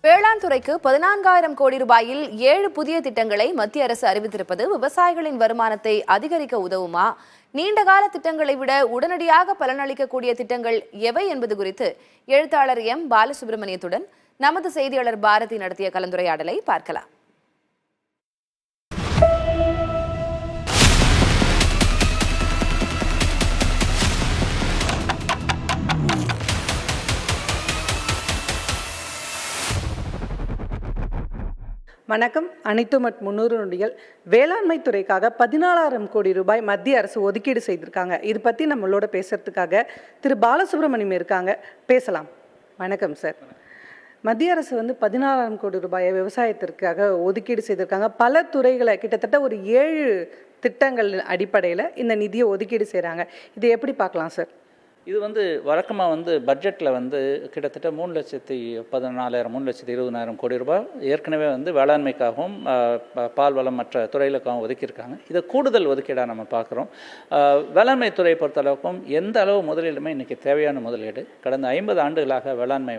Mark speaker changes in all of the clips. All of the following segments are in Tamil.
Speaker 1: வேளாண் துறைக்கு 14,000 கோடி ரூபாயில் 7 புதிய திட்டங்களை மத்திய அரசு அறிவித்திருப்பது விவசாயிகளின் வருமானத்தை அதிகரிக்க உதவுமா? நீண்டகால திட்டங்களை விட உடனடியாக பலனளிக்கக்கூடிய திட்டங்கள் எவை என்பது குறித்து எழுத்தாளர் எம் பாலசுப்ரமணியத்துடன் நமது செய்தியாளர் பாரதி நடத்திய கலந்துரையாடலை பார்க்கலாம்.
Speaker 2: வணக்கம். அனைத்து மட் 300 நொடிகள். வேளாண்மை துறைக்காக 14,000 கோடி ரூபாய் மத்திய அரசு ஒதுக்கீடு செய்திருக்காங்க. இது பற்றி நம்மளோட பேசுறதுக்காக திரு பாலசுப்ரமணியம் இருக்காங்க. பேசலாம். வணக்கம் சார். மத்திய அரசு 14,000 கோடி ரூபாயை விவசாயத்திற்காக ஒதுக்கீடு செய்திருக்காங்க. பல துறைகளை கிட்டத்தட்ட ஒரு 7 திட்டங்கள் அடிப்படையில் இந்த நிதியை ஒதுக்கீடு செய்கிறாங்க. இதை எப்படி பார்க்கலாம் சார்?
Speaker 3: இது வழக்கமாக பட்ஜெட்டில் கிட்டத்தட்ட 3,14,000 3,20,000 கோடி ரூபாய் ஏற்கனவே வேளாண்மைக்காகவும் பால் வளம் மற்ற துறைகளுக்காகவும் ஒதுக்கியிருக்காங்க. இதை கூடுதல் ஒதுக்கீடாக நம்ம பார்க்குறோம். வேளாண்மை துறையை பொறுத்தளவுக்கும் எந்த அளவு முதலீடுமே இன்றைக்கி தேவையான முதலீடு. கடந்த 50 ஆண்டுகளாக வேளாண்மை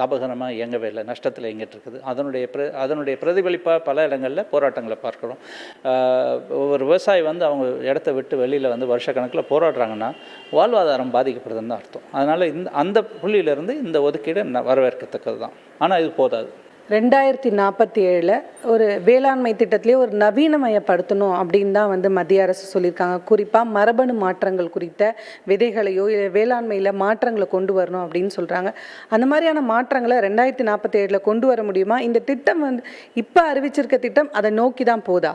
Speaker 3: லாபகரமாக இயங்கவே இல்லை, நஷ்டத்தில் இயங்கிட்டு இருக்குது. அதனுடைய பிரதிபலிப்பாக பல இடங்களில் போராட்டங்களை பார்க்குறோம். ஒரு விவசாயி அவங்க இடத்த விட்டு வெளியில் வருஷக்கணக்கில் போராடுறாங்கன்னா வாழ்வாதாரம் பாதிக்கப்படுதுன்னு தான் அர்த்தம். அதனால் அந்த புள்ளியிலிருந்து இந்த ஒதுக்கீடு வரவேற்கத்தக்கது தான். ஆனால் இது போதாது.
Speaker 2: 2047 ஒரு வேளாண்மை திட்டத்திலே ஒரு நவீனமயப்படுத்தணும் அப்படின்னு தான் மத்திய அரசு சொல்லியிருக்காங்க. குறிப்பாக மரபணு மாற்றங்கள் குறித்த விதைகளையோ இல்லை வேளாண்மையில் மாற்றங்களை கொண்டு வரணும் அப்படின்னு சொல்கிறாங்க. அந்த மாதிரியான மாற்றங்களை 2047 கொண்டு வர முடியுமா? இந்த திட்டம் இப்போ அறிவிச்சிருக்க திட்டம் அதை நோக்கி தான் போதா?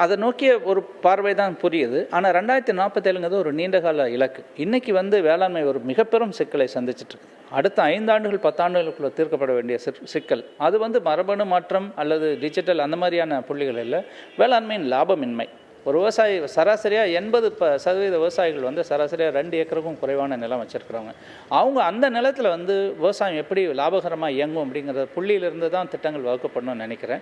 Speaker 3: அதை நோக்கிய ஒரு பார்வை தான் புரியுது. ஆனால் 2047 ஒரு நீண்டகால இலக்கு. இன்றைக்கி வேளாண்மை ஒரு மிகப்பெரும் சிக்கலை சந்திச்சிட்ருக்கு. அடுத்த 5 ஆண்டுகள் 10 ஆண்டுகளுக்குள்ள தீர்க்கப்பட வேண்டிய சிக்கல் அது மரபணு மாற்றம் அல்லது டிஜிட்டல் அந்த மாதிரியான புள்ளிகள் இல்லை. வேளாண்மையின் லாபமின்மை. ஒரு விவசாயி சராசரியாக 80% விவசாயிகள் சராசரியாக 2 ஏக்கருக்கும் குறைவான நிலம் வச்சுருக்கிறவங்க. அவங்க அந்த நிலத்தில் விவசாயம் எப்படி லாபகரமாக இயங்கும் அப்படிங்கிற புள்ளியிலிருந்து தான் திட்டங்கள் வகுக்கப்படணும்னு நினைக்கிறேன்.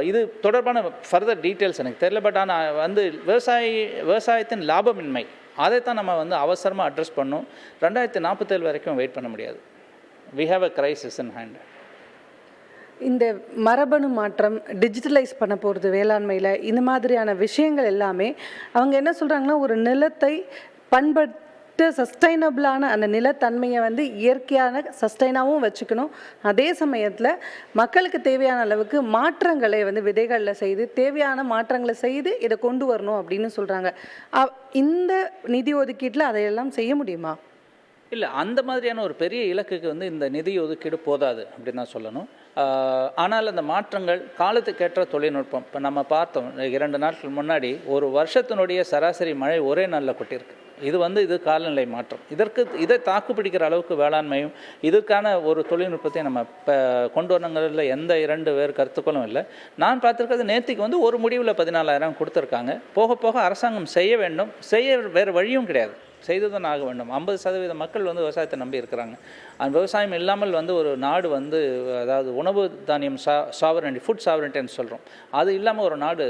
Speaker 3: இது தொடர்பான ஃபர்தர் டீட்டெயில்ஸ் எனக்கு தெரியல. பட் ஆனால் விவசாயத்தின் லாபமின்மை அதைத்தான் நம்ம அவசரமாக அட்ரஸ் பண்ணணும். 2047 வரைக்கும் வெயிட் பண்ண முடியாது. We have a crisis in hand.
Speaker 2: இந்த மரபணு மாற்றம், டிஜிட்டலைஸ் பண்ண போகிறது வேளாண்மையில், இந்த மாதிரியான விஷயங்கள் எல்லாமே அவங்க என்ன சொல்கிறாங்கன்னா, ஒரு நிலத்தை பண்பட்டு சஸ்டைனபிளான அந்த நிலத்தன்மையை இயற்கையான சஸ்டைனாகவும் வச்சுக்கணும். அதே சமயத்தில் மக்களுக்கு தேவையான அளவுக்கு மாற்றங்களை விதைகளில் செய்து தேவையான மாற்றங்களை செய்து இதை கொண்டு வரணும் அப்படின்னு சொல்கிறாங்க. இந்த நிதி ஒதுக்கீட்டில் அதையெல்லாம் செய்ய முடியுமா?
Speaker 3: இல்லை, அந்த மாதிரியான ஒரு பெரிய இலக்குக்கு இந்த நிதி ஒதுக்கீடு போதாது அப்படின்னு தான் சொல்லணும். ஆனால் அந்த மாற்றங்கள் காலத்துக்கேற்ற தொழில்நுட்பம். இப்போ நம்ம பார்த்தோம் 2 நாட்கள் முன்னாடி ஒரு வருஷத்தினுடைய சராசரி மழை ஒரே நாளில் கொட்டியிருக்கு. இது காலநிலை மாற்றம். இதை தாக்குப்பிடிக்கிற அளவுக்கு வேளாண்மையும் இதுக்கான ஒரு தொழில்நுட்பத்தை நம்ம இப்போ கொண்டு வரணுங்கிறதுல எந்த 2 வேறு கருத்துக்களும் இல்லை. நான் பார்த்துருக்கிறது நேற்றுக்கு ஒரு முடிவில் 14,000 கொடுத்துருக்காங்க. போக போக அரசாங்கம் செய்ய வேண்டும். வேறு வழியும் கிடையாது, செய்துதான் ஆக வேண்டும். 50% மக்கள் விவசாயத்தை நம்பி இருக்கிறாங்க. அந்த விவசாயம் இல்லாமல் ஒரு நாடு அதாவது உணவு தானியம் சாவரண்டி, ஃபுட் சாவரண்டின்னு சொல்கிறோம், அது இல்லாமல் ஒரு நாடு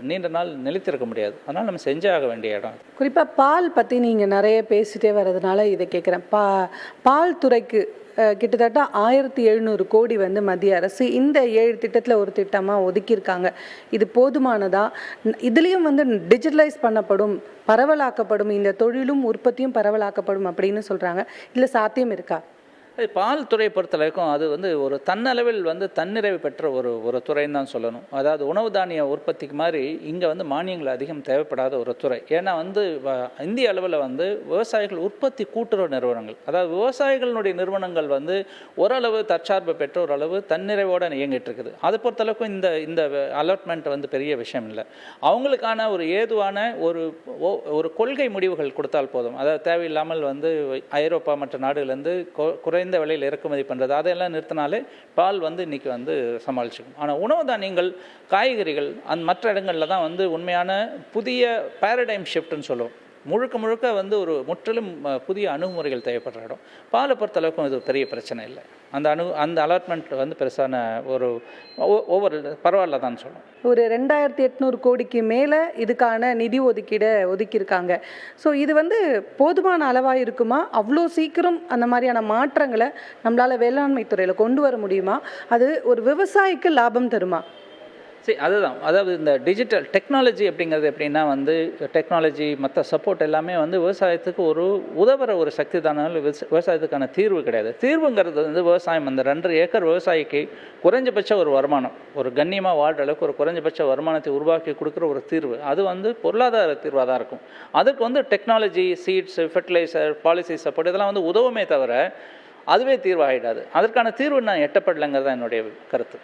Speaker 3: நீண்ட நாள் நிலைத்திருக்க முடியாது. அதனால் நம்ம செஞ்சே ஆக வேண்டிய இடம்.
Speaker 2: குறிப்பாக பால் பற்றி நீங்கள் நிறைய பேசிட்டே வர்றதுனால இதை கேட்குறேன். பால் துறைக்கு கிட்டத்தட்ட 1,700 கோடி மத்திய அரசு இந்த 7 திட்டத்தில் ஒரு திட்டமாக ஒதுக்கியிருக்காங்க. இது போதுமானதா? இதுலேயும் டிஜிட்டலைஸ் பண்ணப்படும், பரவலாக்கப்படும், இந்த தொழிலும் உற்பத்தியும் பரவலாக்கப்படும் அப்படின்னு சொல்கிறாங்க. இல்லை சாத்தியம் இருக்கா?
Speaker 3: பால் துறையை பொறுத்தளவுக்கும் அது ஒரு தன்னளவில் தன்னிறைவு பெற்ற ஒரு துறைன்னு தான் சொல்லணும். அதாவது உணவு தானிய உற்பத்திக்கு மாதிரி இங்கே மானியங்கள் அதிகம் தேவைப்படாத ஒரு துறை. ஏன்னா இந்திய அளவில் விவசாயிகள் உற்பத்தி கூட்டுறவு நிறுவனங்கள், அதாவது விவசாயிகளுடைய நிறுவனங்கள் ஓரளவு தற்சார்பு பெற்ற ஓரளவு தன்னிறைவோடு இயங்கிட்டு இருக்குது. அதை பொறுத்தளவுக்கு இந்த அலாட்மெண்ட் பெரிய விஷயம் இல்லை. அவங்களுக்கான ஒரு ஏதுவான ஒரு கொள்கை முடிவுகள் கொடுத்தால் போதும். அதாவது தேவையில்லாமல் ஐரோப்பா மற்ற நாடுகள்லேருந்து குறைந்த விலையில் இறக்குமதி பண்ணுறது அதையெல்லாம் நிறுத்தினாலே பால் இன்னைக்கு சமாளிச்சுக்கும். ஆனால் உணவு தானியங்கள், காய்கறிகள் மற்ற இடங்களில் தான் உண்மையான புதிய பேரடைம் ஷிஃப்ட்னு சொல்லுவோம். முழுக்க முழுக்க வந்து ஒரு முற்றிலும் புதிய அணுகுமுறைகள் தேவைப்படுற இடம். பாலை பொறுத்தளவுக்கும் இது பெரிய பிரச்சனை இல்லை. அந்த அலாட்மெண்ட் வந்து பெருசான ஒரு ஒவ்வொரு பரவாயில்ல தான் சொல்லணும்.
Speaker 2: ஒரு 2800 கோடிக்கு மேலே இதுக்கான நிதி ஒதுக்கியிருக்காங்க. ஸோ இது வந்து போதுமான அளவாக இருக்குமா? அவ்வளோ சீக்கிரம் அந்த மாதிரியான மாற்றங்களை நம்மளால் வேளாண்மை துறையில் கொண்டு வர முடியுமா? அது ஒரு விவசாயிக்கு லாபம் தருமா?
Speaker 3: சரி, அதுதான். அதாவது இந்த டிஜிட்டல் டெக்னாலஜி அப்படிங்கிறது எப்படின்னா வந்து டெக்னாலஜி மற்ற சப்போர்ட் எல்லாமே வந்து விவசாயத்துக்கு ஒரு உதவுற ஒரு சக்தி தானாலும் விவசாயத்துக்கான தீர்வு கிடையாது. தீர்வுங்கிறது வந்து விவசாயம் அந்த 2 ஏக்கர் விவசாயிக்கு குறைஞ்சபட்ச ஒரு வருமானம், ஒரு கண்ணியமாக வாழ்கிற அளவுக்கு ஒரு குறைஞ்சபட்ச வருமானத்தை உருவாக்கி கொடுக்குற ஒரு தீர்வு. அது வந்து பொருளாதார தீர்வாக தான் இருக்கும். அதுக்கு வந்து technology, seeds, fertiliser, policy support இதெல்லாம் வந்து உதவுமே தவிர அதுவே தீர்வாகிடாது. அதற்கான தீர்வு நான் எட்டப்படலைங்கிறது தான் என்னுடைய கருத்து.